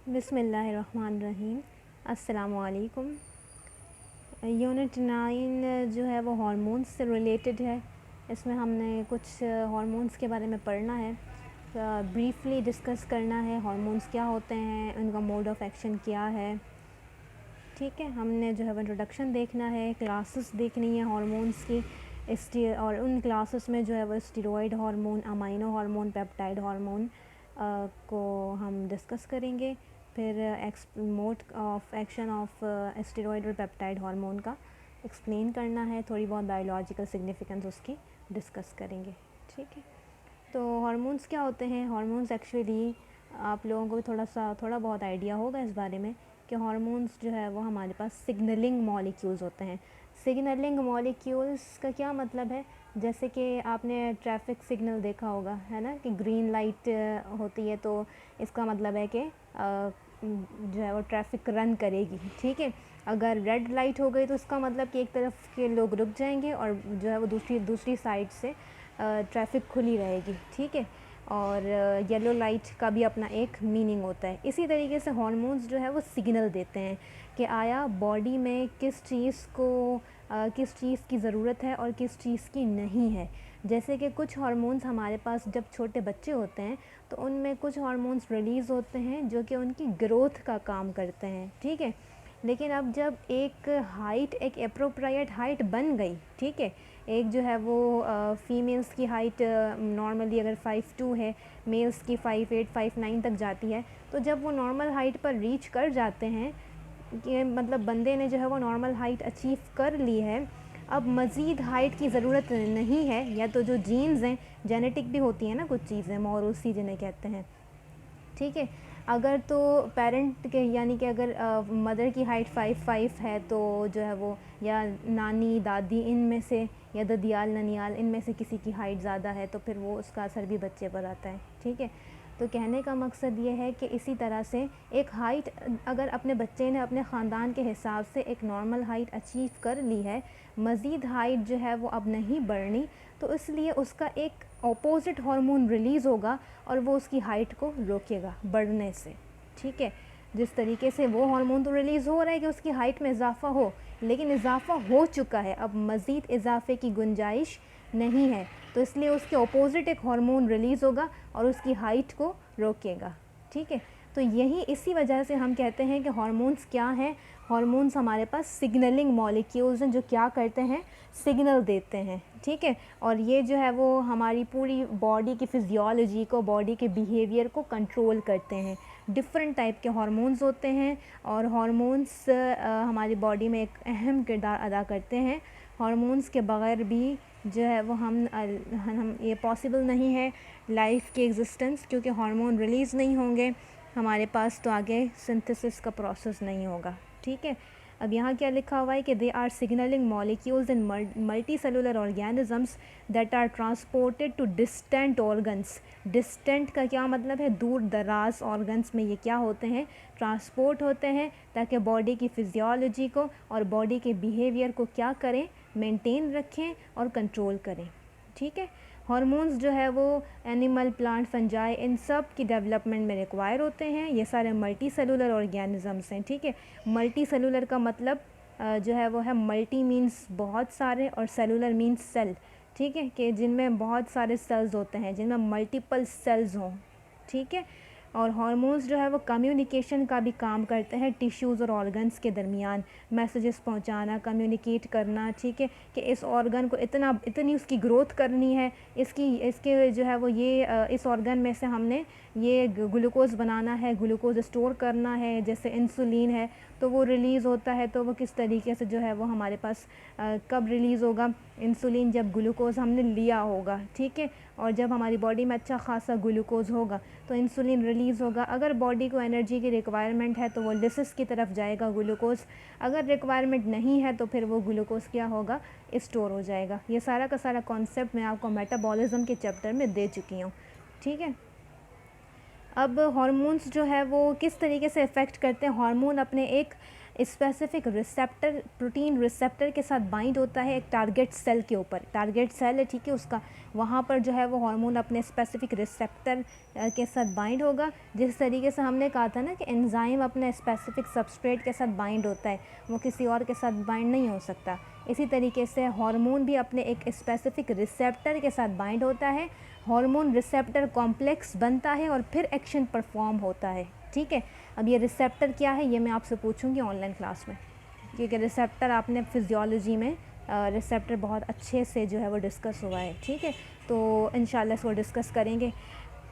बिस्मिल्लाहिर्रहमानिर्रहीम। अस्सलामुअलैकुम। यूनिट 9 जो है वो हार्मोन्स से रिलेटेड है। इसमें हमने कुछ हार्मोन्स के बारे में पढ़ना है, ब्रीफली डिस्कस करना है। हार्मोन्स क्या होते हैं, उनका मोड ऑफ़ एक्शन क्या है। ठीक है, हमने जो है वो इंट्रोडक्शन देखना है, क्लासेस देखनी है हार्मोन्स की, और उन क्लासेस में जो है वो steroid hormone, amino hormone, peptide hormone को हम डिस्कस करेंगे। फिर mode of action of steroid और पेप्टाइड हार्मोन का एक्सप्लेन करना है, थोड़ी बहुत बायोलॉजिकल सिग्निफिकेंस उसकी डिस्कस करेंगे। ठीक है, तो हार्मोन्स क्या होते हैं। हार्मोन्स एक्चुअली आप लोगों को भी थोड़ा बहुत आइडिया होगा इस बारे में कि हार्मोन्स जो है वो हमारे पास सिग्नलिंग मॉलिक्यूल्स होते हैं। सिग्नलिंग मॉलिक्यूल्स का क्या मतलब है, जैसे कि आपने ट्रैफिक सिग्नल देखा होगा, है ना, कि ग्रीन लाइट होती है तो इसका मतलब है कि जो है वो ट्रैफिक रन करेगी। ठीक है, अगर रेड लाइट हो गई तो इसका मतलब कि एक तरफ के लोग रुक जाएंगे और जो है वो दूसरी साइड से ट्रैफिक खुली रहेगी। ठीक है, और येलो लाइट का भी अपना एक मीनिंग होता है। इसी तरीके से हार्मोन्स जो है वो सिग्नल देते हैं कि आया बॉडी में किस चीज़ की ज़रूरत है और किस चीज़ की नहीं है। जैसे कि कुछ हार्मोन्स हमारे पास जब छोटे बच्चे होते हैं तो उनमें कुछ हार्मोन्स रिलीज़ होते हैं जो कि उनकी ग्रोथ का काम करते हैं। ठीक है, लेकिन अब जब एक अप्रोप्रिएट हाइट बन गई, ठीक है, एक जो है वो फ़ीमेल्स की हाइट नॉर्मली अगर 5'2" है, मेल्स की 5'8", 5'9" तक जाती है, तो जब वो नॉर्मल हाइट पर रीच कर जाते हैं, कि मतलब बंदे ने जो है वो नॉर्मल हाइट अचीव कर ली है, अब मज़ीद हाइट की ज़रूरत नहीं है। या तो जो जीन्स हैं, जेनेटिक भी होती हैं ना कुछ चीज़ें, मौरूसी जिन्हें कहते हैं। ठीक है, अगर तो पेरेंट के यानी कि अगर मदर की हाइट 5'5" है तो जो है वो या नानी दादी इनमें से या ददियाल ननियाल इनमें से किसी की हाइट ज़्यादा है तो फिर वो उसका असर भी बच्चे पर आता है। ठीक है, तो कहने का मकसद ये है कि इसी तरह से एक हाइट अगर अपने बच्चे ने अपने ख़ानदान के हिसाब से एक नॉर्मल हाइट अचीव कर ली है, मज़ीद हाइट जो है वो अब नहीं बढ़नी, तो इसलिए उसका एक ऑपोजिट हार्मोन रिलीज़ होगा और वो उसकी हाइट को रोकेगा बढ़ने से। ठीक है, जिस तरीके से वो हार्मोन तो रिलीज़ हो रहा है कि उसकी हाइट में इजाफ़ा हो, लेकिन इजाफ़ा हो चुका है, अब मज़ीद इजाफ़े की गुंजाइश नहीं है, तो इसलिए उसके ऑपोजिट एक हार्मोन रिलीज़ होगा और उसकी हाइट को रोकेगा। ठीक है, तो यही इसी वजह से हम कहते हैं कि हार्मोन्स क्या हैं। हार्मोन्स हमारे पास सिग्नलिंग मॉलिक्यूल्स हैं जो क्या करते हैं, सिग्नल देते हैं। ठीक है, और ये जो है वो हमारी पूरी बॉडी की फ़िज़ियोलॉजी को, बॉडी के बिहेवियर को कंट्रोल करते हैं। डिफरेंट टाइप के हार्मोन्स होते हैं और हार्मोन्स हमारी बॉडी में एक अहम किरदार अदा करते हैं। हार्मोन्स के बग़ैर भी जो है वो हम ये पॉसिबल नहीं है लाइफ की एग्जिस्टेंस, क्योंकि हार्मोन रिलीज़ नहीं होंगे हमारे पास तो आगे सिंथेसिस का प्रोसेस नहीं होगा। ठीक है, अब यहाँ क्या लिखा हुआ है कि they are signalling molecules in multi cellular organisms that are transported to distant organs. Distant का क्या मतलब है, दूर दराज ऑर्गन्स में ये क्या होते हैं, ट्रांसपोर्ट होते हैं, ताकि बॉडी की फ़िज़ियोलॉजी को और बॉडी के बिहेवियर को क्या करें, मेंटेन रखें और कंट्रोल करें। ठीक है, हार्मोन्स जो है वो एनिमल, प्लांट, फंजाई इन सब की डेवलपमेंट में रिक्वायर होते हैं। ये सारे मल्टी सेलुलर ऑर्गेनिजम्स हैं। ठीक है, मल्टी सेलुलर का मतलब जो है वो है, मल्टी मीन्स बहुत सारे और सेलुलर मीन्स सेल। ठीक है, कि जिनमें बहुत सारे सेल्स होते हैं, जिनमें मल्टीपल सेल्स हों। ठीक है, और हार्मोन्स जो है वो कम्युनिकेशन का भी काम करते हैं, टिश्यूज़ और ऑर्गन्स के दरमियान मैसेजेस पहुंचाना, कम्युनिकेट करना। ठीक है, कि इस ऑर्गन को इतनी उसकी ग्रोथ करनी है, इसके जो है वो ये इस ऑर्गन में से हमने ये ग्लूकोज़ बनाना है, ग्लूकोज़ स्टोर करना है, जैसे इंसुलिन है तो वो रिलीज़ होता है, तो वो किस तरीके से जो है वो हमारे पास कब रिलीज़ होगा, इंसुलिन जब ग्लूकोज़ हमने लिया होगा। ठीक है, और जब हमारी बॉडी में अच्छा खासा ग्लूकोज़ होगा तो इंसुलिन रिलीज़ होगा। अगर बॉडी को एनर्जी की रिक्वायरमेंट है तो वो लिसिस की तरफ जाएगा ग्लूकोज़, अगर रिक्वायरमेंट नहीं है तो फिर वो ग्लूकोज़ क्या होगा, स्टोर हो जाएगा। ये सारा का सारा कॉन्सेप्ट मैं आपको मेटाबॉलिज्म के चैप्टर में दे चुकी हूँ। ठीक है, अब हार्मोन्स जो है वो किस तरीके से इफ़ेक्ट करते हैं। हार्मोन अपने एक स्पेसिफिक रिसेप्टर, प्रोटीन रिसेप्टर के साथ बाइंड होता है एक टारगेट सेल के ऊपर। टारगेट सेल है, ठीक है, उसका वहाँ पर जो है वो हार्मोन अपने स्पेसिफिक रिसेप्टर के साथ बाइंड होगा। जिस तरीके से हमने कहा था ना कि एंजाइम अपने स्पेसिफिक सबस्ट्रेट के साथ बाइंड होता है, वो किसी और के साथ बाइंड नहीं हो सकता। इसी तरीके से हार्मोन भी अपने एक स्पेसिफिक रिसेप्टर के साथ बाइंड होता है, हार्मोन रिसेप्टर कॉम्प्लेक्स बनता है और फिर एक्शन परफॉर्म होता है, ठीक है। अब ये रिसेप्टर क्या है ये मैं आपसे पूछूंगी ऑनलाइन क्लास में, क्योंकि रिसेप्टर आपने फिजियोलॉजी में रिसेप्टर बहुत अच्छे से जो है वो डिस्कस हुआ है, ठीक है। तो इंशाल्लाह इसको डिस्कस करेंगे।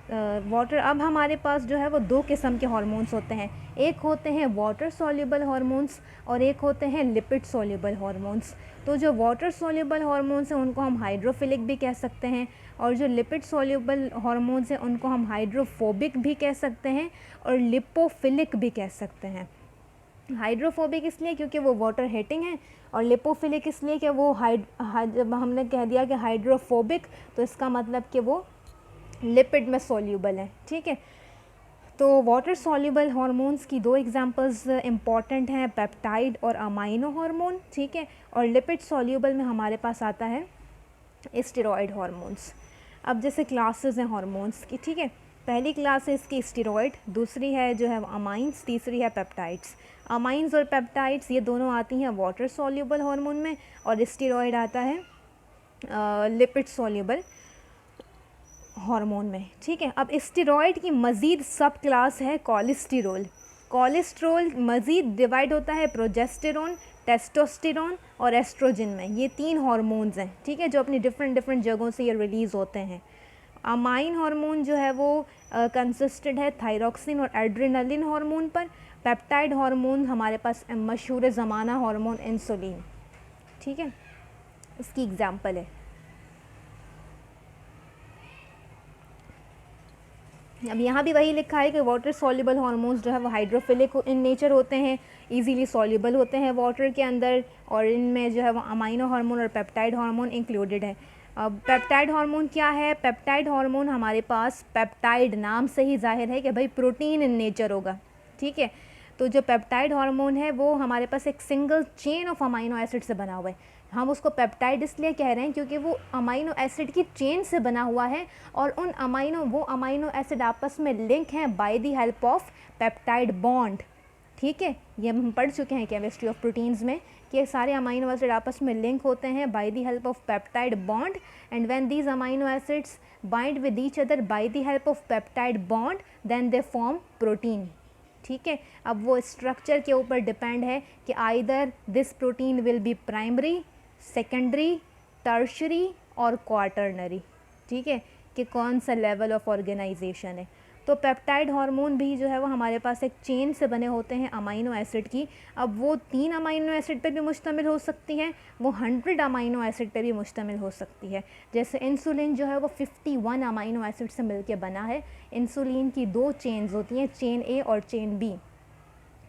वाटर, अब हमारे पास जो है वो दो किस्म के हार्मोन्स होते हैं, एक होते हैं वाटर सॉल्युबल हार्मोन्स और एक होते हैं लिपिड सॉल्युबल हार्मोन्स। तो जो वाटर सॉल्युबल हार्मोन्स हैं उनको हम हाइड्रोफिलिक भी कह सकते हैं, और जो लिपिड सॉल्युबल हार्मोन्स हैं उनको हम हाइड्रोफोबिक भी कह सकते हैं और लिपोफिलिक भी कह सकते हैं। हाइड्रोफोबिक इसलिए क्योंकि वो वाटर हेटिंग है, और लिपोफिलिक इसलिए कि वो जब हमने कह दिया कि हाइड्रोफोबिक तो इसका मतलब कि वो लिपिड में सॉल्युबल है, ठीक है। तो वाटर सॉल्युबल हार्मोन्स की दो एग्जांपल्स इंपॉर्टेंट हैं, पेप्टाइड और अमाइनो हार्मोन, ठीक है। और लिपिड सॉल्युबल में हमारे पास आता है स्टेरॉयड हार्मोन्स। अब जैसे क्लासेस हैं हार्मोन्स की, ठीक है, पहली क्लास है इसकी स्टेरॉयड, दूसरी है जो है अमाइंस, तीसरी है पेप्टाइड्स। अमाइंस और पेप्टाइड्स ये दोनों आती हैं वाटर सॉल्युबल हार्मोन में, और स्टेरॉयड आता है लिपिड सॉल्युबल हार्मोन में, ठीक है। अब स्टेरॉयड की मज़ीद सब क्लास है कोलेस्टेरोल। कोलेस्ट्रोल मज़ीद डिवाइड होता है प्रोजेस्टेरोन, टेस्टोस्टेरोन और एस्ट्रोजन में। ये तीन हार्मोन्स हैं, ठीक है, जो अपनी डिफरेंट जगहों से ये रिलीज़ होते हैं। अमाइन हार्मोन जो है वो कंसिस्टेड है थायरॉक्सिन और एड्रेनलिन हार्मोन पर। पेप्टाइड हार्मोन हमारे पास मशहूर ज़माना हार्मोन इंसुलिन, ठीक है, इसकी एग्जांपल है। अब यहाँ भी वही लिखा है कि वाटर सॉल्युबल हार्मोन्स जो है वो हाइड्रोफिलिक इन नेचर होते हैं, इजीली सॉल्युबल होते हैं वाटर के अंदर, और इनमें जो है वो अमाइनो हार्मोन और पेप्टाइड हार्मोन इंक्लूडेड है। अब पेप्टाइड हार्मोन क्या है? पेप्टाइड हार्मोन हमारे पास, पेप्टाइड नाम से ही जाहिर है कि भाई प्रोटीन इन नेचर होगा, ठीक है। तो जो पेप्टाइड हार्मोन है वो हमारे पास एक single chain of amino acid से बना हुआ है। हम उसको पेप्टाइड इसलिए कह रहे हैं क्योंकि वो अमाइनो एसिड की चेन से बना हुआ है, और उन अमाइनो एसिड आपस में लिंक हैं by the help of peptide bond, ठीक है। ये हम पढ़ चुके हैं केमिस्ट्री ऑफ प्रोटीन्स में कि सारे अमाइनो एसिड आपस में लिंक होते हैं by the help of peptide bond, and when these amino acids bind with each other by the help of peptide bond then they form protein, ठीक है। अब वो स्ट्रक्चर के ऊपर डिपेंड है कि either this protein will be primary, secondary, tertiary और quaternary, ठीक है, कि कौन सा लेवल ऑफ ऑर्गेनाइजेशन है। तो पेप्टाइड हार्मोन भी जो है वो हमारे पास एक चेन से बने होते हैं अमाइनो एसिड की। अब वो 3 अमाइनो एसिड पे भी मुश्तमिल हो सकती है, वो 100 अमाइनो एसिड पे भी मुश्तमिल हो सकती है। जैसे इंसुलिन जो है वो 51 अमाइनो एसिड से मिलके बना है। इंसुलिन की 2 चेन्स होती हैं, चेन ए और चेन बी।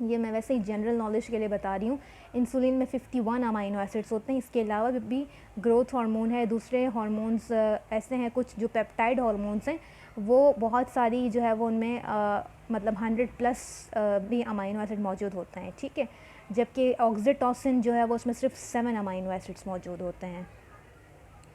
ये मैं वैसे ही जनरल नॉलेज के लिए बता रही हूँ। इंसुलिन में 51 अमाइनो एसिड्स होते हैं। इसके अलावा भी ग्रोथ हार्मोन है, दूसरे हार्मोन्स ऐसे हैं कुछ जो पेप्टाइड हार्मोन्स हैं, वो बहुत सारी जो है वो उनमें मतलब 100+ भी अमाइनो एसिड मौजूद होते हैं, ठीक है। जबकि ऑक्सीटोसिन जो है वो उसमें सिर्फ 7 अमाइनो एसिड्स मौजूद होते हैं,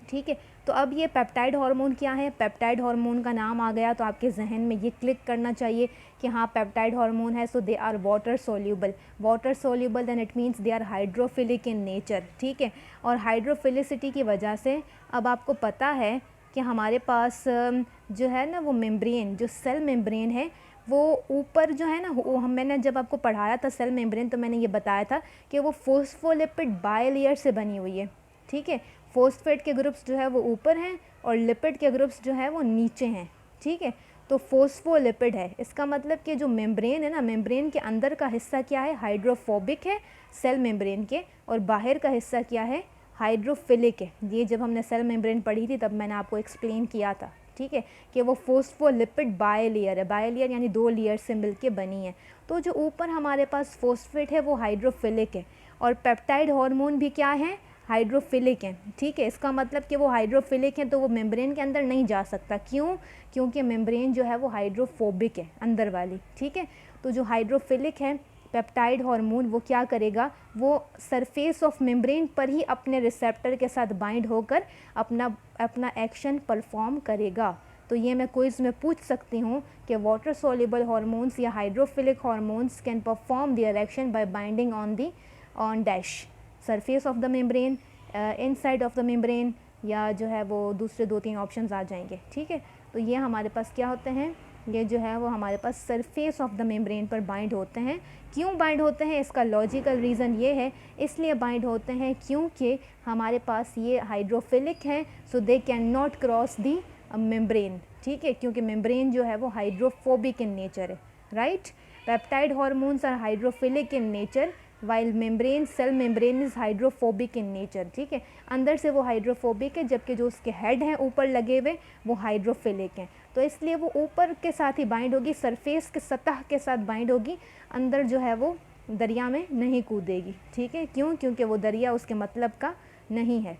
ठीक है। तो अब ये पेप्टाइड हार्मोन क्या है? पेप्टाइड हार्मोन का नाम आ गया तो आपके जहन में ये क्लिक करना चाहिए कि हाँ पेप्टाइड हार्मोन है, so they are water soluble. Water soluble then it means they are hydrophilic in nature, ठीक है। और हाइड्रोफिलिसिटी की वजह से अब आपको पता है कि हमारे पास जो है ना वो मेम्ब्रेन, जो सेल मेम्ब्रेन है वो ऊपर जो है ना, वो मैंने जब आपको पढ़ाया था सेल मेम्ब्रेन तो मैंने ये बताया था कि वो फोस्फोलिपिड बायलेयर से बनी हुई है, ठीक है। फोस्फेट के ग्रुप्स जो है वो ऊपर हैं और लिपिड के ग्रुप्स जो है वो नीचे हैं, ठीक है। तो फोस्फोलिपिड है, इसका मतलब कि जो मेम्ब्रेन है ना, मेम्ब्रेन के अंदर का हिस्सा क्या है? हाइड्रोफोबिक है सेल मेम्ब्रेन के, और बाहर का हिस्सा क्या है? हाइड्रोफिलिक है। ये जब हमने सेल मेम्ब्रेन पढ़ी थी तब मैंने आपको एक्सप्लेन किया था, ठीक है, कि वो फोस्फोलिपिड बायलेयर है। बायलेयर यानी 2 लेयर से मिलके बनी है। तो जो ऊपर हमारे पास फोस्फेट है वो हाइड्रोफिलिक है, और पेप्टाइड हार्मोन भी क्या है? हाइड्रोफिलिक है, ठीक है। इसका मतलब कि वो हाइड्रोफिलिक है तो वो मेम्ब्रेन के अंदर नहीं जा सकता। क्यों? क्योंकि मेम्ब्रेन जो है वो हाइड्रोफोबिक है अंदर वाली, ठीक है। तो जो हाइड्रोफिलिक है पेप्टाइड हार्मोन वो क्या करेगा, वो सरफेस ऑफ मेम्ब्रेन पर ही अपने रिसेप्टर के साथ बाइंड होकर अपना एक्शन परफॉर्म करेगा। तो ये मैं क्विज़ में पूछ सकती हूँ कि वाटर सोल्यूबल हार्मोन्स या hydrophilic hormones can perform their action by binding on dash surface of the membrane, inside of the membrane, या जो है वो दूसरे 2-3 ऑप्शंस आ जाएंगे। ठीक है, तो ये हमारे पास क्या होते हैं, ये जो है वो हमारे पास सरफेस ऑफ द मेम्ब्रेन पर बाइंड होते हैं। क्यों बाइंड होते हैं, इसका लॉजिकल रीज़न ये है, इसलिए बाइंड होते हैं क्योंकि हमारे पास ये हाइड्रोफिलिक हैं, so they can not cross the membrane. ठीक है, क्योंकि मेम्ब्रेन जो है वो हाइड्रोफोबिक इन नेचर है, right. Peptide hormones are hydrophilic in nature while membrane cell membrane is hydrophobic in nature. ठीक है, अंदर से वो हाइड्रोफोबिक है, जबकि जो उसके हेड हैं ऊपर लगे हुए वो हाइड्रोफिलिक हैं। तो इसलिए वो ऊपर के साथ ही बाइंड होगी, सरफेस के सतह के साथ बाइंड होगी, अंदर जो है वो दरिया में नहीं कूदेगी। ठीक है, क्यों, क्योंकि वो दरिया उसके मतलब का नहीं है।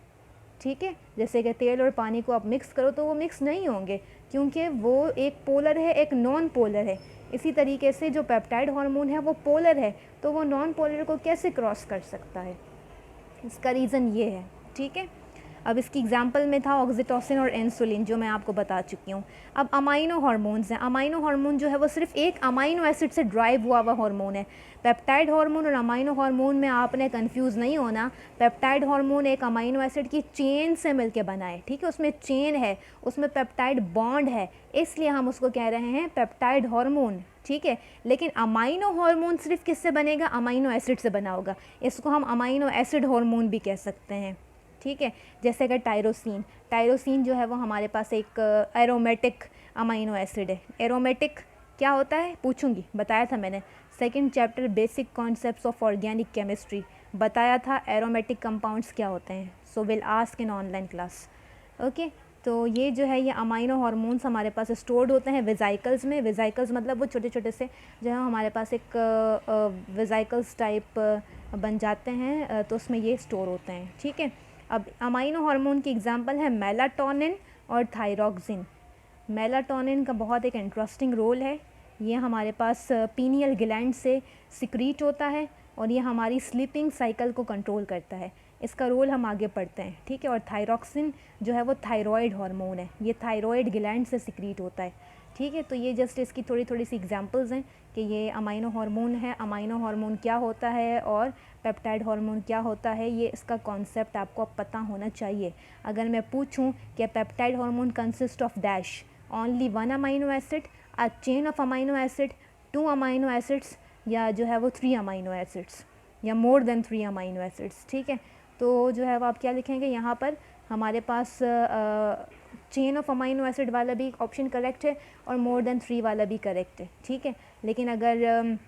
ठीक है, जैसे कि तेल और पानी को आप मिक्स करो तो वो मिक्स नहीं होंगे, क्योंकि वो एक पोलर है, एक नॉन पोलर है। इसी तरीके से जो पेप्टाइड हार्मोन है वो पोलर है, तो वो नॉन पोलर को कैसे क्रॉस कर सकता है, इसका रीज़न ये है। ठीक है, अब इसकी एग्जांपल में था ऑक्सीटोसिन और इंसुलिन, जो मैं आपको बता चुकी हूँ। अब अमाइनो हार्मोन्स हैं। अमाइनो हार्मोन जो है वो सिर्फ एक अमाइनो एसिड से ड्राइव हुआ हार्मोन है। पेप्टाइड हार्मोन और अमाइनो हार्मोन में आपने कंफ्यूज नहीं होना। पेप्टाइड हार्मोन एक अमाइनो एसिड की चेन से मिलके बना है। ठीक है, उसमें चेन है, उसमें पेप्टाइड बॉन्ड है, इसलिए हम उसको कह रहे हैं पेप्टाइड हार्मोन। ठीक है, लेकिन अमाइनो हार्मोन सिर्फ किससे बनेगा, अमाइनो एसिड से बना होगा। इसको हम अमाइनो एसिड हार्मोन भी कह सकते हैं। ठीक है, जैसे कि टायरोसिन जो है वो हमारे पास एक एरोमेटिक अमाइनो एसिड है। एरोमेटिक क्या होता है पूछूंगी, बताया था मैंने, second chapter basic concepts of organic chemistry बताया था एरोमेटिक कंपाउंड्स क्या होते हैं। So will ask in online class. Okay, तो ये जो है ये अमाइनो हार्मोन्स हमारे पास स्टोर्ड होते हैं वेजाइकल्स में। वेजाइकल्स मतलब वो छोटे छोटे से जो है हमारे पास एक वेजाइकल्स टाइप बन जाते हैं, तो उसमें ये स्टोर होते हैं। ठीक है, अब अमाइनो हार्मोन की एग्जांपल है मेलाटोनिन और थायरॉक्सिन। मेलाटोनिन का बहुत एक इंटरेस्टिंग रोल है। ये हमारे पास पीनियल ग्लैंड से सिक्रीट होता है और ये हमारी स्लीपिंग साइकिल को कंट्रोल करता है। इसका रोल हम आगे पढ़ते हैं। ठीक है, और थायरॉक्सिन जो है वो थायराइड हार्मोन है, ये थायराइड ग्लैंड से सिक्रीट होता है। ठीक है, तो ये जस्ट इसकी थोड़ी सी एग्जांपल्स हैं कि ये अमाइनो हार्मोन है, अमाइनो हार्मोन क्या होता है और पेप्टाइड हार्मोन क्या होता है, ये इसका कॉन्सेप्ट आपको अब पता होना चाहिए। अगर मैं पूछूं कि peptide hormone consist of dash only 1 amino acid, a chain of amino acid, 2 amino acids, या जो है वो 3 अमाइनो एसिड्स, या मोर देन 3 अमाइनो एसिड्स। ठीक है, तो जो है वो आप क्या लिखेंगे यहाँ पर, हमारे पास चेन ऑफ अमाइनो एसिड वाला भी ऑप्शन करेक्ट है और मोर देन 3 वाला भी करेक्ट है। ठीक है, लेकिन अगर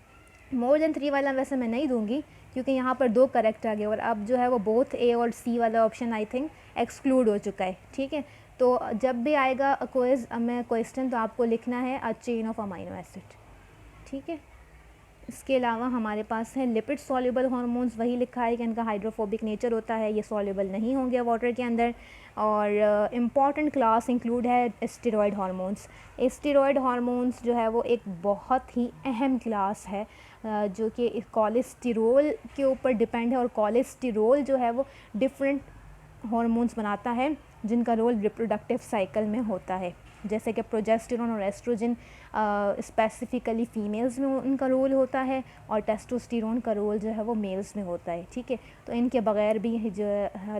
मोर देन 3 वाला वैसे मैं नहीं दूंगी, क्योंकि यहाँ पर 2 करेक्ट आ गए और अब जो है वो बोथ ए और सी वाला ऑप्शन आई थिंक एक्सक्लूड हो चुका है। ठीक है, तो जब भी आएगा में क्वेश्चन तो आपको लिखना है a chain of amino acid. ठीक है, इसके अलावा हमारे पास है लिपिड सॉल्युबल हार्मोन्स। वही लिखा है कि इनका हाइड्रोफोबिक नेचर होता है, ये सॉल्युबल नहीं होंगे वाटर के अंदर। और इम्पॉर्टेंट क्लास इंक्लूड है स्टेरॉयड हार्मोन्स। स्टेरॉयड हार्मोन्स जो है वो एक बहुत ही अहम क्लास है, जो कि कोलेस्टेरोल के ऊपर डिपेंड है। और कोलेस्टेरोल जो है वो डिफरेंट हार्मोन्स बनाता है जिनका रोल रिप्रोडक्टिव साइकिल में होता है, जैसे कि प्रोजेस्टेरॉन और एस्ट्रोजन स्पेसिफिकली फीमेल्स में उनका रोल होता है और टेस्टोस्टेरोन का रोल जो है वो मेल्स में होता है। ठीक है, तो इनके बगैर भी जो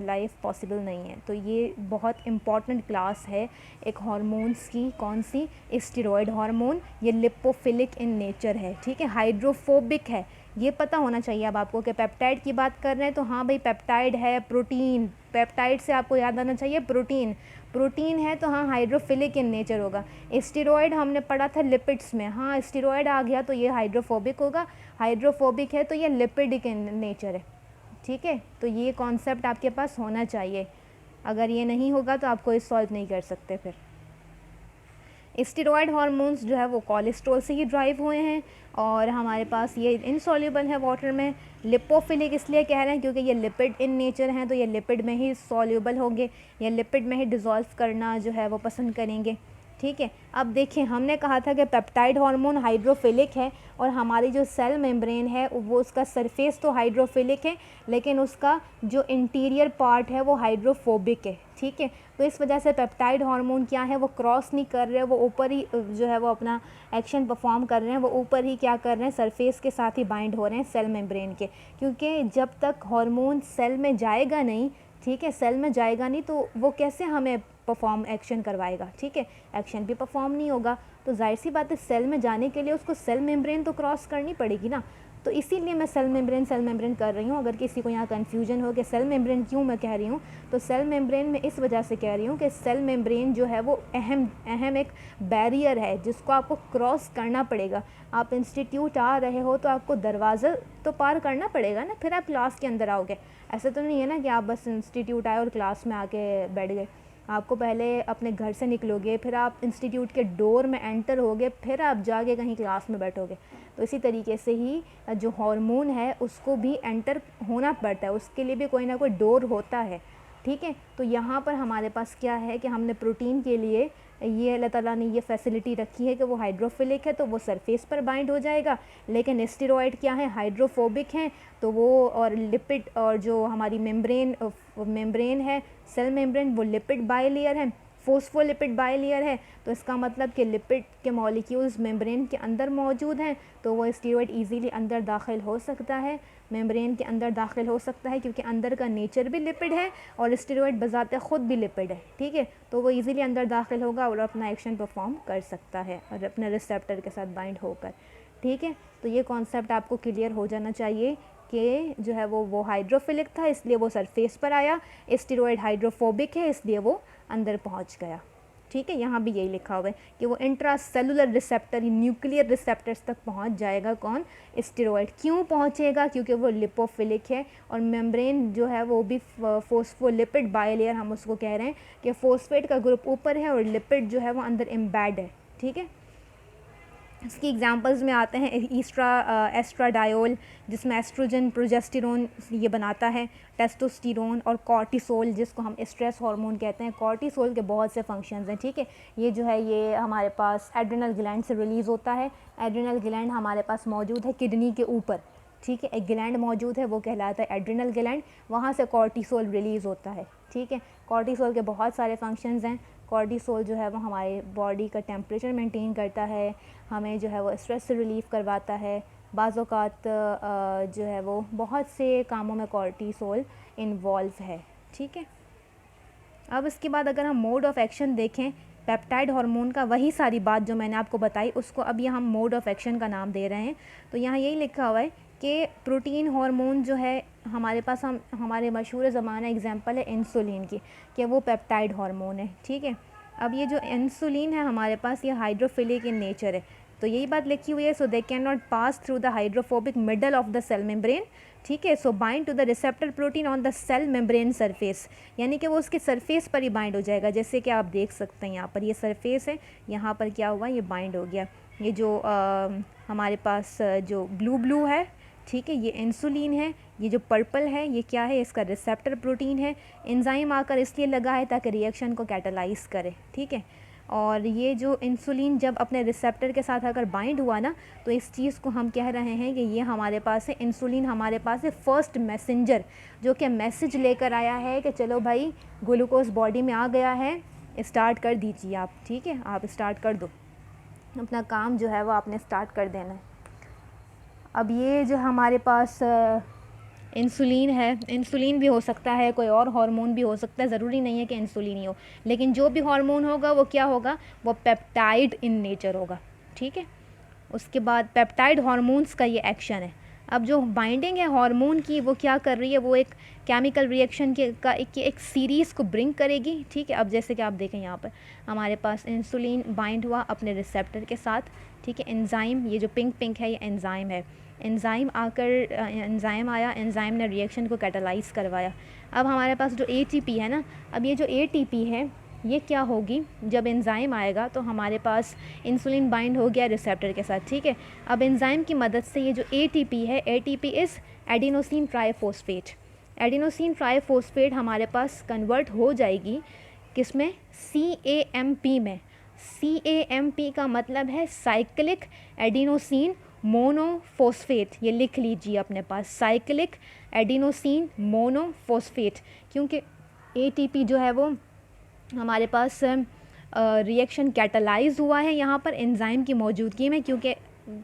लाइफ पॉसिबल नहीं है। तो ये बहुत इम्पॉर्टेंट क्लास है एक हार्मोन्स की। कौन सी? Steroid hormone. ये लिपोफिलिक इन नेचर है। ठीक है, हाइड्रोफोबिक है, ये पता होना चाहिए अब आपको कि पेप्टाइड की बात कर रहे हैं तो हाँ भाई पेप्टाइड है, प्रोटीन, पेप्टाइड से आपको याद आना चाहिए प्रोटीन, प्रोटीन है तो हाँ हाइड्रोफिलिक इन नेचर होगा। स्टेरॉयड हमने पढ़ा था लिपिड्स में, हाँ स्टेरॉयड आ गया तो ये हाइड्रोफोबिक होगा, हाइड्रोफोबिक है तो ये लिपिडिक इन नेचर है। ठीक है, तो ये कॉन्सेप्ट आपके पास होना चाहिए, अगर ये नहीं होगा तो आप कोई सॉल्व नहीं कर सकते। फिर स्टेरॉयड हार्मोन्स जो है वो कोलेस्ट्रॉल से ही ड्राइव हुए हैं और हमारे पास ये इनसॉल्युबल है वाटर में। लिपोफिलिक इसलिए कह रहे हैं क्योंकि ये लिपिड इन नेचर हैं, तो ये लिपिड में ही सॉल्युबल होंगे या लिपिड में ही डिज़ोल्व करना जो है वो पसंद करेंगे। ठीक है। अब देखिए हमने कहा था कि पेप्टाइड हार्मोन हाइड्रोफिलिक है और हमारी जो सेल मेम्ब्रेन है वो उसका सरफेस तो हाइड्रोफिलिक है लेकिन उसका जो इंटीरियर पार्ट है वो हाइड्रोफोबिक है, ठीक है। तो इस वजह से पेप्टाइड हार्मोन क्या है, वो क्रॉस नहीं कर रहे, वो ऊपर ही जो है वो अपना एक्शन परफॉर्म कर रहे हैं, वो ऊपर ही क्या कर रहे हैं, सरफेस के साथ ही बाइंड हो रहे हैं सेल मेम्ब्रेन के। क्योंकि जब तक हार्मोन सेल में जाएगा नहीं, ठीक है, सेल में जाएगा नहीं तो वो कैसे हमें परफॉर्म एक्शन करवाएगा, ठीक है, एक्शन भी परफॉर्म नहीं होगा। तो जाहिर सी बात है सेल में जाने के लिए उसको सेल मेम्ब्रेन तो क्रॉस करनी पड़ेगी ना। तो इसीलिए मैं सेल मेम्ब्रेन कर रही हूँ। अगर किसी को यहाँ कन्फ्यूजन हो कि सेल मेम्ब्रेन क्यों मैं कह रही हूँ, तो सेल मेम्ब्रेन में इस वजह से कह रही हूँ कि सेल मेम्ब्रेन जो है वो अहम एक बैरियर है जिसको आपको क्रॉस करना पड़ेगा। आप इंस्टीट्यूट आ रहे हो तो आपको दरवाज़ा तो पार करना पड़ेगा ना, फिर आप क्लास के अंदर आओगे। ऐसा तो नहीं है ना कि आप बस इंस्टीट्यूट आए और क्लास में आके बैठ गए। आपको पहले अपने घर से निकलोगे, फिर आप इंस्टीट्यूट के डोर में एंटर होगे, फिर आप जाके कहीं क्लास में बैठोगे। तो इसी तरीके से ही जो हार्मोन है उसको भी एंटर होना पड़ता है, उसके लिए भी कोई ना कोई डोर होता है, ठीक है। तो यहाँ पर हमारे पास क्या है कि हमने प्रोटीन के लिए ये अल्लाह ताला ने ये फैसिलिटी रखी है कि वो हाइड्रोफिलिक है तो वो सरफेस पर बाइंड हो जाएगा, लेकिन स्टेरॉयड क्या है, हाइड्रोफोबिक हैं तो वो, और लिपिड, और जो हमारी मेम्ब्रेन है सेल मेम्ब्रेन वो लिपिड बाइलेयर है, फोस्फोलिपिड बाइलेयर है। तो इसका मतलब कि लिपिड के मॉलिक्यूल्स मेम्ब्रेन के अंदर मौजूद हैं तो वो स्टेरॉयड इजीली अंदर दाखिल हो सकता है, मेम्ब्रेन के अंदर दाखिल हो सकता है, क्योंकि अंदर का नेचर भी लिपिड है और स्टेरॉयड बजाते ख़ुद भी लिपिड है, ठीक है। तो वो इजीली अंदर दाखिल होगा और अपना एक्शन परफॉर्म कर सकता है और अपने रिसेप्टर के साथ बाइंड होकर, ठीक है। तो ये कॉन्सेप्ट आपको क्लियर हो जाना चाहिए कि जो है वो हाइड्रोफिलिक था इसलिए वो सरफेस पर आया, स्टेरॉयड हाइड्रोफोबिक है इसलिए वो अंदर पहुंच गया, ठीक है। यहाँ भी यही लिखा हुआ है कि वो इंट्रासेलुलर रिसेप्टर, न्यूक्लियर रिसेप्टर्स तक पहुंच जाएगा। कौन? स्टेरॉयड। क्यों पहुंचेगा? क्योंकि वो लिपोफिलिक है और मेम्ब्रेन जो है वो भी फोस्फोलिपिड बाइलेयर, हम उसको कह रहे हैं कि फोस्फेट का ग्रुप ऊपर है और लिपिड जो है वो अंदर एम्बेड है, ठीक है। इसकी एग्जांपल्स में आते हैं एस्ट्राडायोल जिसमें एस्ट्रोजन प्रोजेस्टेरोन ये बनाता है, टेस्टोस्टेरोन और कॉर्टिसोल जिसको हम स्ट्रेस हार्मोन कहते हैं। कॉर्टिसोल के बहुत से फंक्शंस हैं, ठीक है। ये जो है ये हमारे पास एड्रिनल ग्लैंड से रिलीज़ होता है। एड्रिनल ग्लैंड हमारे पास मौजूद है किडनी के ऊपर, ठीक है। एक ग्लैंड मौजूद है वो कहलाता है एड्रिनल ग्लैंड, वहाँ से कॉर्टिसोल रिलीज़ होता है, ठीक है। कॉर्टिसोल के बहुत सारे फंक्शंस हैं। कॉर्टिसोल जो है वो हमारे बॉडी का टेम्परेचर मेंटेन करता है, हमें जो है वो स्ट्रेस से रिलीफ़ करवाता है। बाज़ औक़ात जो है वो बहुत से कामों में कॉर्टिसोल इन्वॉल्व है, ठीक है। अब इसके बाद अगर हम मोड ऑफ़ एक्शन देखें पेप्टाइड हार्मोन का, वही सारी बात जो मैंने आपको बताई उसको अब ये हम मोड ऑफ़ एक्शन का नाम दे रहे हैं। तो यहाँ यही लिखा हुआ है कि प्रोटीन हार्मोन जो है हमारे पास, हमारे मशहूर ज़माना एग्जांपल है इंसुलिन की कि वो पेप्टाइड हार्मोन है, ठीक है। अब ये जो इंसुलिन है हमारे पास ये हाइड्रोफिलिक इन नेचर है, तो यही बात लिखी हुई है। So they can not pass through the hydrophobic middle of the cell membrane, ठीक है। So bind to the receptor protein on the cell membrane surface, यानी कि वो उसके सरफेस पर ही बाइंड हो जाएगा। जैसे कि आप देख सकते हैं यहाँ पर ये सरफेस है, यहाँ पर क्या हुआ, ये बाइंड हो गया। ये जो हमारे पास जो ब्लू है, ठीक है, ये इंसुलिन है। ये जो पर्पल है ये क्या है, इसका रिसेप्टर प्रोटीन है। एंजाइम आकर इसलिए लगा है ताकि रिएक्शन को कैटालाइज करे, ठीक है। और ये जो इंसुलिन जब अपने रिसेप्टर के साथ अगर बाइंड हुआ ना, तो इस चीज़ को हम कह रहे हैं कि ये हमारे पास है, इंसुलिन हमारे पास है फर्स्ट मैसेंजर, जो कि मैसेज लेकर आया है कि चलो भाई ग्लूकोज बॉडी में आ गया है, स्टार्ट कर दीजिए आप, ठीक है, आप स्टार्ट कर दो अपना काम जो है वो आपने स्टार्ट कर देना है। अब ये जो हमारे पास इंसुलिन है, इंसुलिन भी हो सकता है, कोई और हार्मोन भी हो सकता है, ज़रूरी नहीं है कि इंसुलिन ही हो, लेकिन जो भी हार्मोन होगा वो क्या होगा, वो पेप्टाइड इन नेचर होगा, ठीक है। उसके बाद पेप्टाइड हार्मोन्स का ये एक्शन है। अब जो बाइंडिंग है हार्मोन की वो क्या कर रही है, वो एक केमिकल रिएक्शन का एक सीरीज़ को ब्रिंग करेगी, ठीक है। अब जैसे कि आप देखें यहाँ पर हमारे पास इंसुलिन बाइंड हुआ अपने रिसेप्टर के साथ, ठीक है। एंजाइम, ये जो पिंक है ये एंजाइम है, एंजाइम आकर एंजाइम आया, एंजाइम ने रिएक्शन को कैटालाइज करवाया। अब हमारे पास जो ATP है ना, अब ये जो ATP है ये क्या होगी, जब एंजाइम आएगा तो हमारे पास इंसुलिन बाइंड हो गया रिसेप्टर के साथ, ठीक है। अब एंजाइम की मदद से ये जो ATP है, ATP is adenosine triphosphate, adenosine triphosphate हमारे पास कन्वर्ट हो जाएगी किस में, CAMP में। CAMP का मतलब है साइक्लिक एडिनोसिन मोनोफॉस्फेट। ये लिख लीजिए अपने पास, साइक्लिक एडिनोसिन मोनोफॉस्फेट, क्योंकि ATP जो है वो हमारे पास रिएक्शन कैटलाइज हुआ है यहाँ पर एंजाइम की मौजूदगी में, क्योंकि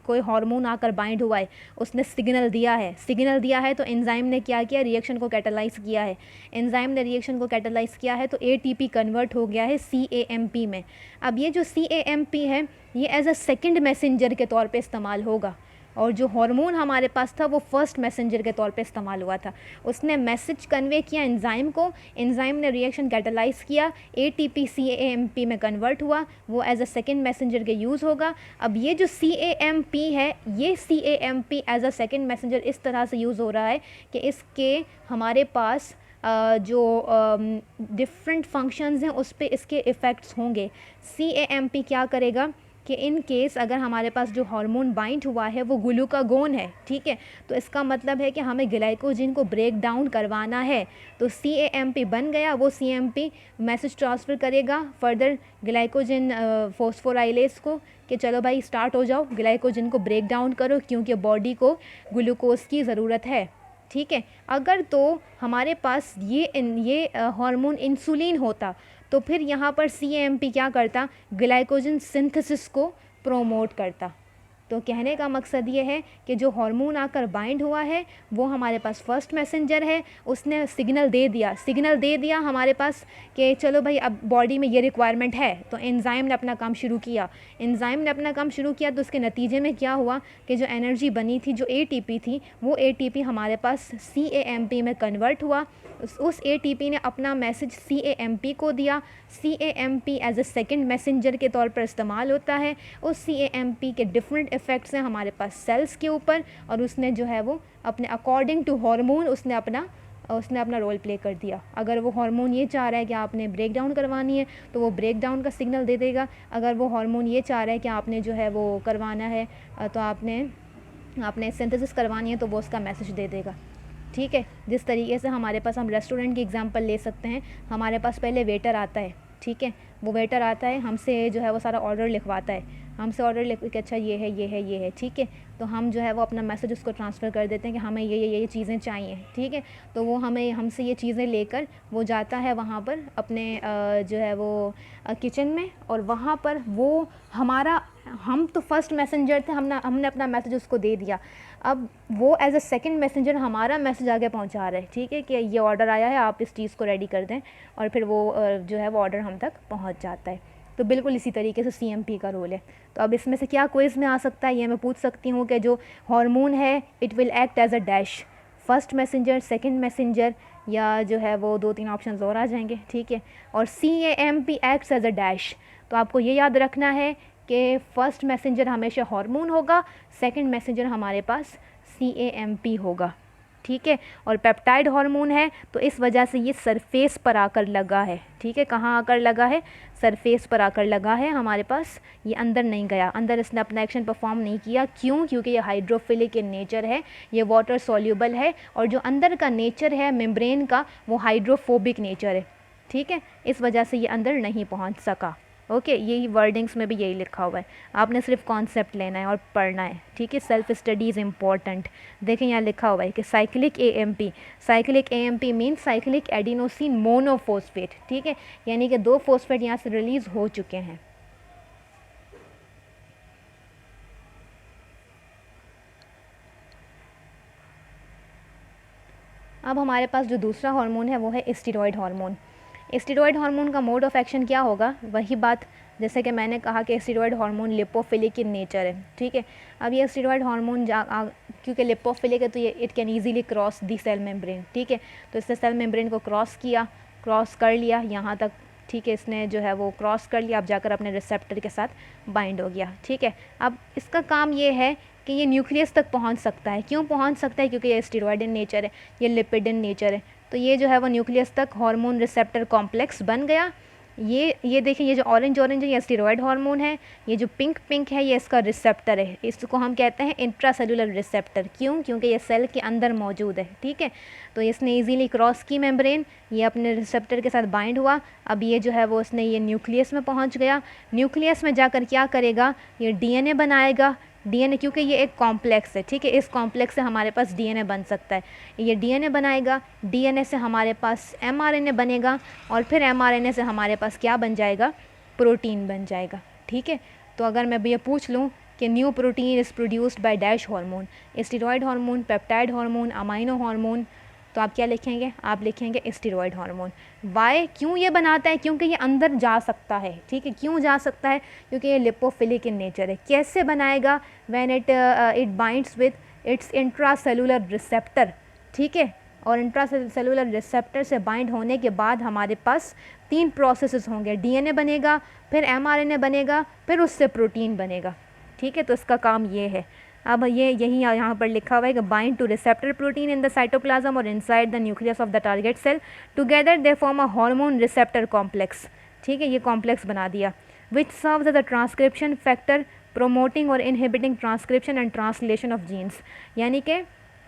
कोई हार्मोन आकर बाइंड हुआ है, उसने सिग्नल दिया है तो एंजाइम ने क्या किया, रिएक्शन को कैटलाइज किया है। एंजाइम ने रिएक्शन को कैटलाइज किया है तो ATP कन्वर्ट हो गया है CAMP में। अब ये जो CAMP है ये एज अ सेकेंड मैसेंजर के तौर पे इस्तेमाल होगा, और जो हार्मोन हमारे पास था वो फर्स्ट मैसेंजर के तौर पे इस्तेमाल हुआ था। उसने मैसेज कन्वे किया एंजाइम को, एंजाइम ने रिएक्शन कैटलाइज किया, ATP CAMP में कन्वर्ट हुआ, वो एज अ सेकेंड मैसेंजर के यूज़ होगा। अब ये जो CAMP है, ये CAMP as a second messenger इस तरह से यूज़ हो रहा है कि इसके हमारे पास जो डिफरेंट फंक्शंस हैं उस पर इसके इफ़ेक्ट्स होंगे। CAMP क्या करेगा कि इन केस अगर हमारे पास जो हार्मोन बाइंड हुआ है वो ग्लूकागोन है, ठीक है, तो इसका मतलब है कि हमें ग्लाइकोजन को ब्रेक डाउन करवाना है, तो CAMP बन गया। वो CAMP मैसेज ट्रांसफ़र करेगा फर्दर ग्लाइकोजन फॉस्फोराइलेज को कि चलो भाई स्टार्ट हो जाओ, ग्लाइकोजन को ब्रेक डाउन करो, क्योंकि बॉडी को ग्लूकोज की ज़रूरत है, ठीक है। अगर तो हमारे पास ये हार्मोन इंसुलिन होता तो फिर यहाँ पर CAMP क्या करता, ग्लाइकोजन सिंथेसिस को प्रोमोट करता। तो कहने का मकसद ये है कि जो हार्मोन आकर बाइंड हुआ है वो हमारे पास फर्स्ट मैसेंजर है, उसने सिग्नल दे दिया हमारे पास कि चलो भाई अब बॉडी में ये रिक्वायरमेंट है, तो एंजाइम ने अपना काम शुरू किया। तो उसके नतीजे में क्या हुआ कि जो एनर्जी बनी थी, जो ATP थी, वो ATP हमारे पास CAMP में कन्वर्ट हुआ। उस ATP ने अपना मैसेज CAMP को दिया। CAMP as a second messenger के तौर पर इस्तेमाल होता है। उस CAMP के डिफरेंट इफ़ेक्ट्स हैं हमारे पास सेल्स के ऊपर, और उसने जो है वो अपने अकॉर्डिंग टू हार्मोन उसने अपना रोल प्ले कर दिया। अगर वो हार्मोन ये चाह रहा है कि आपने ब्रेक डाउन करवानी है तो वो ब्रेक डाउन का सिग्नल दे देगा। अगर वो हार्मोन ये चाह रहा है कि आपने जो है वो करवाना है तो आपने सिंथेसिस करवानी है तो वो उसका मैसेज दे देगा, ठीक है। जिस तरीके से हमारे पास, हम रेस्टोरेंट की एग्जांपल ले सकते हैं, हमारे पास पहले वेटर आता है, ठीक है, वो वेटर आता है, हमसे जो है वो सारा ऑर्डर लिखवाता है, हमसे ऑर्डर लिख के अच्छा ये है, ठीक है, तो हम जो है वो अपना मैसेज उसको ट्रांसफ़र कर देते हैं कि हमें ये चीज़ें चाहिए, ठीक है। तो वो हमसे ये चीज़ें लेकर वो जाता है वहाँ पर अपने जो है वो किचन में, और वहाँ पर वो हम तो फर्स्ट मैसेंजर थे, हमने अपना मैसेज उसको दे दिया। अब वो एज अ सेकेंड मैसेंजर हमारा मैसेज आगे पहुँचा रहा है, ठीक है, कि ये ऑर्डर आया है, आप इस चीज़ को रेडी कर दें, और फिर वो जो है वो ऑर्डर हम तक पहुँच जाता है। तो बिल्कुल इसी तरीके से CAMP का रोल है। तो अब इसमें से क्या क्विज़ में आ सकता है, ये मैं पूछ सकती हूँ कि जो हार्मोन है it will act as a dash, first messenger, second messenger, या जो है वो 2-3 ऑप्शन और आ जाएंगे, ठीक है। और CAMP acts as a dash, तो आपको ये याद रखना है कि फर्स्ट मैसेंजर हमेशा हार्मोन होगा, सेकंड मैसेंजर हमारे पास CAMP होगा, ठीक है। और पेप्टाइड हार्मोन है तो इस वजह से ये सरफेस पर आकर लगा है, ठीक है। कहाँ आकर लगा है, सरफेस पर आकर लगा है हमारे पास, ये अंदर नहीं गया, अंदर इसने अपना एक्शन परफॉर्म नहीं किया। क्यों? क्योंकि ये हाइड्रोफिलिक इन नेचर है, ये वाटर सॉल्यूबल है, और जो अंदर का नेचर है मेम्ब्रेन का वो हाइड्रोफोबिक नेचर है, ठीक है। इस वजह से ये अंदर नहीं पहुंच सका। ओके, यही वर्डिंग्स में भी यही लिखा हुआ है, आपने सिर्फ कॉन्सेप्ट लेना है और पढ़ना है, ठीक है। Self study is important. देखें यहाँ लिखा हुआ है कि cyclic AMP mean cyclic adenosine monophosphate, ठीक है, यानी कि 2 फॉस्फेट यहाँ से रिलीज़ हो चुके हैं। अब हमारे पास जो दूसरा हार्मोन है वो है स्टीरॉयड हार्मोन। स्टीरॉयड हार्मोन का मोड ऑफ एक्शन क्या होगा, वही बात जैसे कि मैंने कहा कि steroid hormone lipophilic in nature है, ठीक है। अब ये स्टीरॉयड हार्मोन क्योंकि लिपोफिलिक है तो ये it can easily cross the cell membrane, ठीक है। तो इसने सेल मेम्ब्रेन को क्रॉस कर लिया यहाँ तक, ठीक है, इसने जो है वो क्रॉस कर लिया, अब जाकर अपने रिसेप्टर के साथ बाइंड हो गया, ठीक है। अब इसका काम ये है कि ये न्यूक्लियस तक पहुंच सकता है। क्यों पहुंच सकता है? क्योंकि ये स्टीरॉयड इन नेचर है, ये लिपिड इन नेचर है, तो ये जो है वो न्यूक्लियस तक हार्मोन रिसेप्टर कॉम्प्लेक्स बन गया। ये देखिए, ये जो ऑरेंज ऑरेंज है ये स्टेरॉयड हार्मोन है, ये जो पिंक पिंक है ये इसका रिसेप्टर है, इसको हम कहते हैं इंट्रासेलुलर रिसेप्टर। क्यों? क्योंकि ये सेल के अंदर मौजूद है, ठीक है। तो इसने इजीली क्रॉस की मेम्ब्रेन, ये अपने रिसेप्टर के साथ बाइंड हुआ। अब ये जो है वो इसने ये न्यूक्लियस में पहुंच गया। न्यूक्लियस में जाकर क्या करेगा, ये डीएनए बनाएगा। डीएनए, क्योंकि ये एक कॉम्प्लेक्स है, ठीक है, इस कॉम्प्लेक्स से हमारे पास डीएनए बन सकता है। ये डीएनए बनाएगा, डीएनए से हमारे पास एमआरएनए बनेगा, और फिर एमआरएनए से हमारे पास क्या बन जाएगा, प्रोटीन बन जाएगा, ठीक है। तो अगर मैं ये पूछ लूँ कि new protein is produced by dash hormone, steroid hormone, peptide hormone, amino hormone, तो आप क्या लिखेंगे, आप लिखेंगे स्टेरॉयड हार्मोन। वाई, क्यों ये बनाता है, क्योंकि ये अंदर जा सकता है, ठीक है। क्यों जा सकता है, क्योंकि ये लिपोफिलिक इन नेचर है। कैसे बनाएगा, when it binds with its intracellular receptor, ठीक है। और इंट्रासेलुलर रिसेप्टर से बाइंड होने के बाद हमारे पास 3 प्रोसेसेस होंगे, डीएनए बनेगा, फिर एमआरएनए बनेगा, फिर उससे प्रोटीन बनेगा, ठीक है। तो इसका काम ये है। अब ये यही यहाँ पर लिखा हुआ है कि bind to receptor protein in the cytoplasm और inside the nucleus of the target cell, together they form a hormone receptor complex, ठीक है। ये कॉम्प्लेक्स बना दिया, which serves as the transcription factor promoting और inhibiting transcription and translation of genes. यानी कि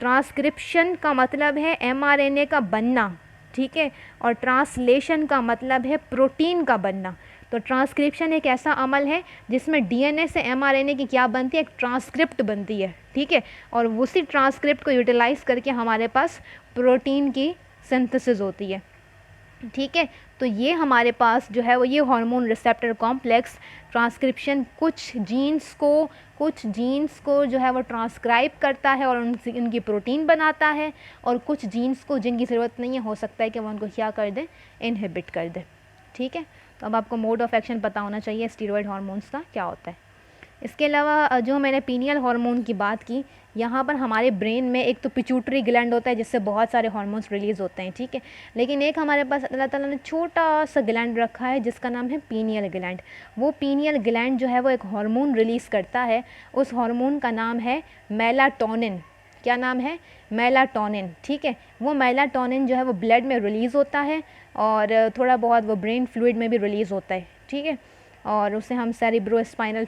transcription का मतलब है एमआरएनए का बनना, ठीक है, और ट्रांसलेशन का मतलब है प्रोटीन का बनना। तो ट्रांसक्रिप्शन एक ऐसा अमल है जिसमें डीएनए से एमआरएनए की क्या बनती है, एक ट्रांसक्रिप्ट बनती है, ठीक है। और उसी ट्रांसक्रिप्ट को यूटिलाइज करके हमारे पास प्रोटीन की सिंथेसिस होती है, ठीक है। तो ये हमारे पास जो है वो ये हार्मोन रिसेप्टर कॉम्प्लेक्स ट्रांसक्रिप्शन कुछ जीन्स को जो है वो ट्रांसक्राइब करता है और उनकी प्रोटीन बनाता है, और कुछ जीन्स को जिनकी ज़रूरत नहीं है हो सकता है कि वो उनको क्या कर दे, इनहिबिट कर दे, ठीक है। तो अब आपको मोड ऑफ एक्शन पता होना चाहिए स्टीरॉयड हार्मोन्स का क्या होता है। इसके अलावा जो मैंने पीनियल हार्मोन की बात की, यहाँ पर हमारे ब्रेन में एक तो पिट्यूटरी ग्लैंड होता है जिससे बहुत सारे हार्मोन्स रिलीज़ होते हैं, ठीक है। लेकिन एक हमारे पास अल्लाह ताला ने छोटा सा ग्लैंड रखा है जिसका नाम है पीनियल ग्लैंड। वो पीनियल ग्लैंड जो है वो एक हार्मोन रिलीज़ करता है, उस हार्मोन का नाम है मेलाटोनिन। क्या नाम है, मेलाटोनिन, ठीक है। वो मेलाटोनिन जो है वो ब्लड में रिलीज़ होता है और थोड़ा बहुत वो ब्रेन फ्लूइड में भी रिलीज़ होता है, ठीक है। और उसे हम सेरिब्रोस्पाइनल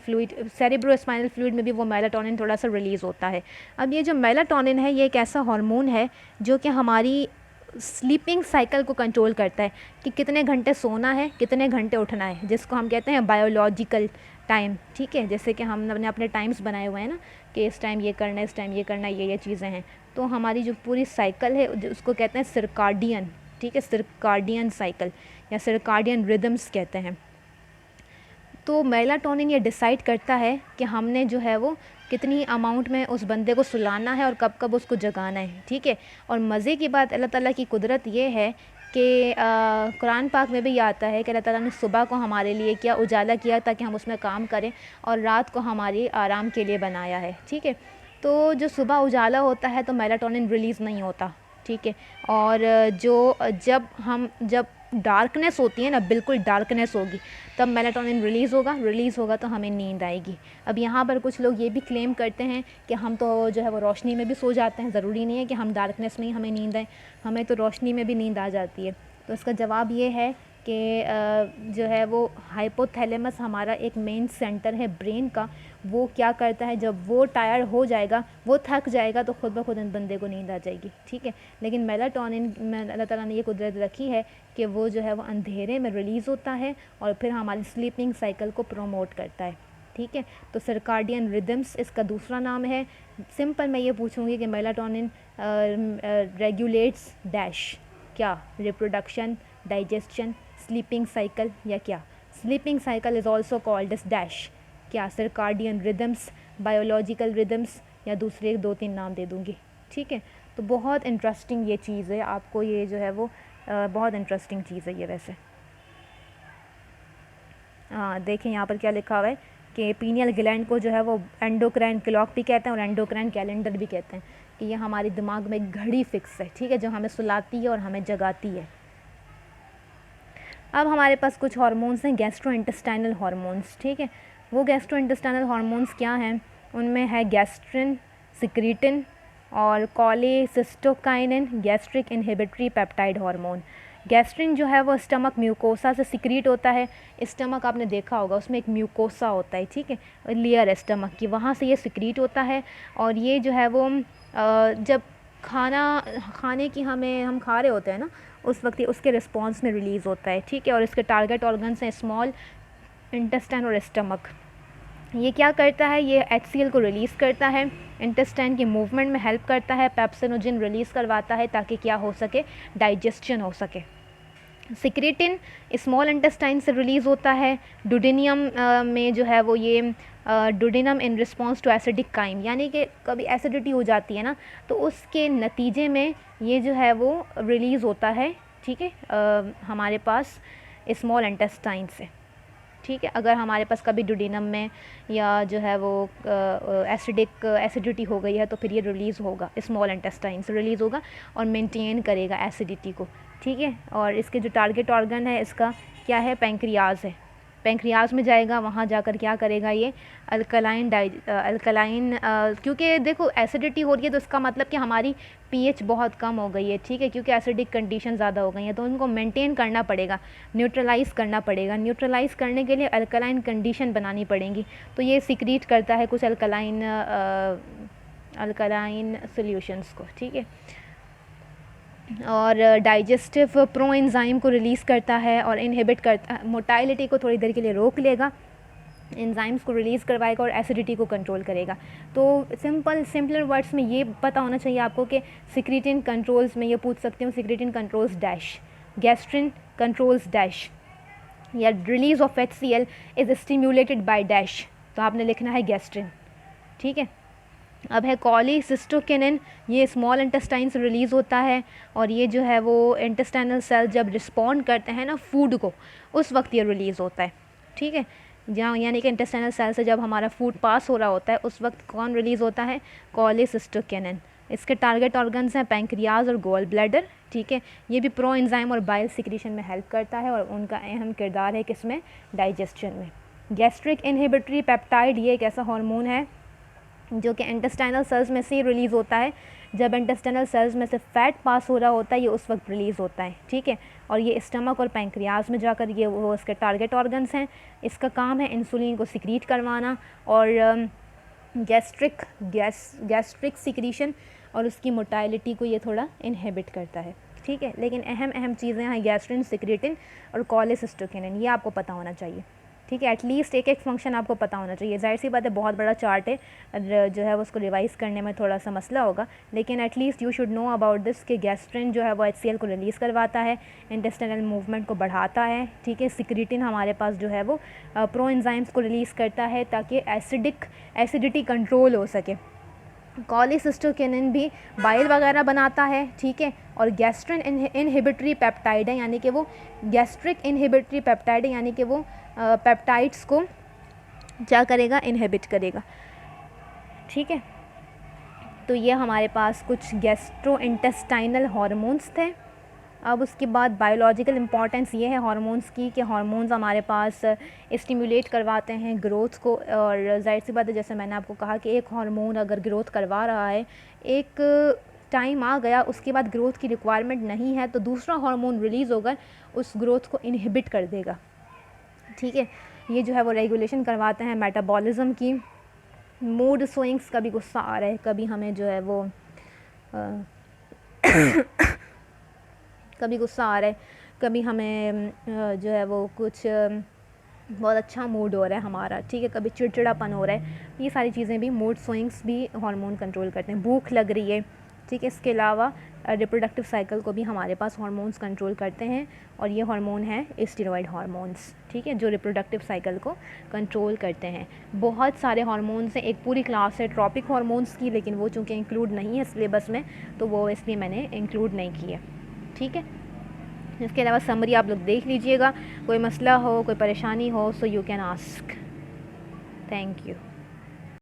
फ्लूइड में भी वो मेलाटोनिन थोड़ा सा रिलीज़ होता है। अब ये जो मेलाटोनिन है ये एक ऐसा हार्मोन है जो कि हमारी स्लीपिंग साइकिल को कंट्रोल करता है कि कितने घंटे सोना है, कितने घंटे उठना है, जिसको हम कहते हैं बायोलॉजिकल टाइम, ठीक है। जैसे कि हमने अपने टाइम्स बनाए हुए हैं ना कि इस टाइम ये करना है, इस टाइम ये करना है, ये चीज़ें हैं। तो हमारी जो पूरी साइकिल है उसको कहते हैं सर्काडियन, ठीक है, सर्काडियन साइकिल या सर्काडियन रिदम्स कहते हैं। तो मेलाटोनिन ये डिसाइड करता है कि हमने जो है वो कितनी अमाउंट में उस बंदे को सुलाना है और कब कब उसको जगाना है, ठीक है। और मज़े की बात अल्लाह ताला की कुदरत ये है कि कुरान पाक में भी ये आता है कि अल्लाह ताला ने सुबह को हमारे लिए क्या उजाला किया ताकि हम उसमें काम करें, और रात को हमारी आराम के लिए बनाया है, ठीक है। तो जो सुबह उजाला होता है तो मेलाटोनिन रिलीज़ नहीं होता, ठीक है। और जब डार्कनेस होती है ना, बिल्कुल डार्कनेस होगी, तब मेलाटोनिन रिलीज़ होगा तो हमें नींद आएगी। अब यहाँ पर कुछ लोग ये भी क्लेम करते हैं कि हम तो जो है वो रोशनी में भी सो जाते हैं, ज़रूरी नहीं है कि हम डार्कनेस में ही हमें नींद आए, हमें तो रोशनी में भी नींद आ जाती है। तो इसका जवाब ये है कि जो है वो हाइपोथैलेमस हमारा एक मेन सेंटर है ब्रेन का, वो क्या करता है, जब वो टायर्ड हो जाएगा, वो थक जाएगा, तो खुद ब खुद बंदे को नींद आ जाएगी, ठीक है। लेकिन मेलाटोनिन में अल्लाह ताला ने ये कुदरत रखी है कि वो जो है वो अंधेरे में रिलीज़ होता है और फिर हमारी स्लीपिंग साइकिल को प्रमोट करता है, ठीक है। तो सर्काडियन रिदम्स इसका दूसरा नाम है। सिंपल मैं ये पूछूंगी कि मेलाटोनिन रेगुलेट्स डैश, क्या, रिप्रोडक्शन, डाइजेशन, स्लीपिंग साइकिल या क्या। Sleeping cycle is also called as dash, क्या, सर्काडियन रिदम्स, बायोलॉजिकल रिदम्स, या दूसरे 2-3 नाम दे दूँगी, ठीक है। तो बहुत इंटरेस्टिंग ये चीज़ है, आपको ये जो है वो बहुत इंटरेस्टिंग चीज़ है ये वैसे। देखें यहाँ पर क्या लिखा हुआ है कि पीनियल ग्लैंड को जो है वो एंडोक्राइन क्लॉक भी कहते हैं और एंडोक्राइन कैलेंडर भी कहते हैं, कि ये हमारे दिमाग में एक घड़ी फिक्स है, ठीक है, जो हमें सुलाती है और हमें जगाती है। अब हमारे पास कुछ हार्मोन्स हैं, गैस्ट्रोइंटेस्टाइनल हार्मोन्स, ठीक है। वो गैस्ट्रोइंटेस्टाइनल हार्मोन्स क्या हैं, उनमें है गैस्ट्रिन, सिक्रीटिन और cholecystokinin, gastric inhibitory peptide hormone. Gastrin जो है वो स्टमक म्यूकोसा से सिक्रीट होता है। स्टमक आपने देखा होगा, उसमें एक म्यूकोसा होता है, ठीक है, लेयर है स्टमक की, वहाँ से ये सिक्रीट होता है। और ये जो है वो जब खाने की हम खा रहे होते हैं ना, उस वक्त ये उसके रिस्पॉन्स में रिलीज़ होता है, ठीक है। और इसके टारगेट ऑर्गन्स हैं स्मॉल इंटेस्टाइन और स्टमक। ये क्या करता है, ये HCl को रिलीज़ करता है, इंटेस्टाइन की मूवमेंट में हेल्प करता है, पेप्सिनोजन रिलीज़ करवाता है ताकि क्या हो सके, डाइजेशन हो सके। सिक्रेटिन स्मॉल इंटेस्टाइन से रिलीज़ होता है। डुडेनियम में जो है वो ये duodenum in response to acidic chyme, यानी कि कभी एसिडिटी हो जाती है ना, तो उसके नतीजे में ये जो है वो रिलीज़ होता है, ठीक है, हमारे पास स्मॉल इंटेस्टाइन से, ठीक है। अगर हमारे पास कभी डुडेनम में या जो है वो एसिडिटी हो गई है तो फिर ये रिलीज़ होगा, स्मॉल इंटेस्टाइन से रिलीज़ होगा और मेंटेन करेगा एसिडिटी को, ठीक है। और इसके जो टारगेट ऑर्गन है इसका क्या है, पैंक्रियाज है। पैंक्रियाज में जाएगा, वहाँ जाकर क्या करेगा, ये अल्कलाइन क्योंकि देखो एसिडिटी हो रही है तो इसका मतलब कि हमारी pH बहुत कम हो गई है, ठीक है, क्योंकि एसिडिक कंडीशन ज़्यादा हो गई हैं, तो उनको मेंटेन करना पड़ेगा, न्यूट्रलाइज़ करना पड़ेगा। न्यूट्रलाइज़ करने के लिए अल्कलाइन कंडीशन बनानी पड़ेंगी, तो ये सिक्रीट करता है कुछ अल्कलाइन सॉल्यूशंस को, ठीक है। और डाइजेस्टिव प्रो एंजाइम को रिलीज़ करता है और इनहिबिट करता है, मोटाइलिटी को थोड़ी देर के लिए रोक लेगा, एंजाइम्स को रिलीज़ करवाएगा और एसिडिटी को कंट्रोल करेगा। तो सिंपलर वर्ड्स में ये पता होना चाहिए आपको कि सिक्रेटिन कंट्रोल्स में, ये पूछ सकते हो, secretin controls dash, gastrin controls dash, या release of HCl is stimulated by dash, तो आपने लिखना है गैस्ट्रिन, ठीक है। अब है कॉलीसिस्टोकिनिन, ये स्मॉल इंटेस्टाइन से रिलीज़ होता है और ये जो है वो इंटेस्टाइनल सेल जब रिस्पॉन्ड करते हैं ना फूड को, उस वक्त ये रिलीज़ होता है, ठीक है। जहाँ यानी कि इंटेस्टाइनल सेल से जब हमारा फूड पास हो रहा होता है उस वक्त कौन रिलीज़ होता है, कॉलीसिस्टोकिनिन। इसके टारगेट ऑर्गन्स हैं पैंक्रियाज और गोल ब्लैडर, ठीक है। ये भी प्रो एंजाइम और बाइल सिक्रीशन में हेल्प करता है और उनका अहम किरदार है किसमें, डाइजेशन में। गैस्ट्रिक इनहिबिटरी पेप्टाइड, ये एक ऐसा हार्मोन है जो कि इंटेस्टाइनल सेल्स में से रिलीज़ होता है, जब इंटेस्टाइनल सेल्स में से फैट पास हो रहा होता है ये उस वक्त रिलीज़ होता है, ठीक है। और ये स्टमक और पैंक्रियाज में जाकर ये वो इसके टारगेट ऑर्गन्स हैं। इसका काम है इंसुलिन को सिक्रीट करवाना और गैस्ट्रिक सिक्रीशन और उसकी मोटाइलिटी को ये थोड़ा इनहिबिट करता है, ठीक है। लेकिन अहम चीज़ें हैं गैस्ट्रिन, सिक्रेटिन और कॉलीसिस्टोकिनिन, ये आपको पता होना चाहिए, ठीक है। एटलीस्ट एक फंक्शन आपको पता होना चाहिए। जाहिर सी बात है बहुत बड़ा चार्ट है, जो है उसको रिवाइज़ करने में थोड़ा सा मसला होगा, लेकिन at least you should know about this कि गैस्ट्रिन जो है वो HCl को रिलीज़ करवाता है, इंटेस्टाइनल मूवमेंट को बढ़ाता है, ठीक है। सिक्रेटिन हमारे पास जो है वो प्रो एंजाइम्स को रिलीज़ करता है ताकि एसिडिटी कंट्रोल हो सके। कॉलीसिस्टोकिनिन भी बाइल वगैरह बनाता है, ठीक है। और गैस्ट्रिन इनहिबिटरी पेप्टाइड है, यानी कि वो गैस्ट्रिक इनहिबिटरी पेप्टाइड है, यानी कि वो पेप्टाइड्स को क्या करेगा, इनहिबिट करेगा, ठीक है। तो ये हमारे पास कुछ गैस्ट्रो इंटेस्टाइनल हार्मोन्स थे। अब उसके बाद बायोलॉजिकल इम्पॉर्टेंस ये है हार्मोन्स की कि हार्मोन्स हमारे पास स्टिमुलेट करवाते हैं ग्रोथ को, और जाहिर सी बात है जैसे मैंने आपको कहा कि एक हार्मोन अगर ग्रोथ करवा रहा है, एक टाइम आ गया उसके बाद ग्रोथ की रिक्वायरमेंट नहीं है तो दूसरा हार्मोन रिलीज़ होकर उस ग्रोथ को इनहिबिट कर देगा, ठीक है। ये जो है वो रेगुलेशन करवाते हैं मेटाबॉलिज्म की। मूड स्विंग्स, कभी गुस्सा आ रहा है, कभी हमें जो है वो कभी गुस्सा आ रहा है, कभी हमें जो है वो कुछ बहुत अच्छा मूड हो रहा है हमारा, ठीक है, कभी चिड़चिड़ापन हो रहा है, ये सारी चीज़ें भी मूड स्विंग्स भी हार्मोन कंट्रोल करते हैं। भूख लग रही है, ठीक है। इसके अलावा रिप्रोडक्टिव साइकिल को भी हमारे पास हार्मोन्स कंट्रोल करते हैं और ये हार्मोन है स्टेरॉयड हार्मोन्स, ठीक है, जो रिप्रोडक्टिव साइकिल को कंट्रोल करते हैं। बहुत सारे हार्मोन्स हैं, एक पूरी क्लास है ट्रॉपिक हार्मोन्स की, लेकिन वो चूँकि इंक्लूड नहीं है सिलेबस में तो वो इसलिए मैंने इंक्लूड नहीं किया, ठीक है। इसके अलावा समरी आप लोग देख लीजिएगा, कोई मसला हो, कोई परेशानी हो, so you can ask. Thank you.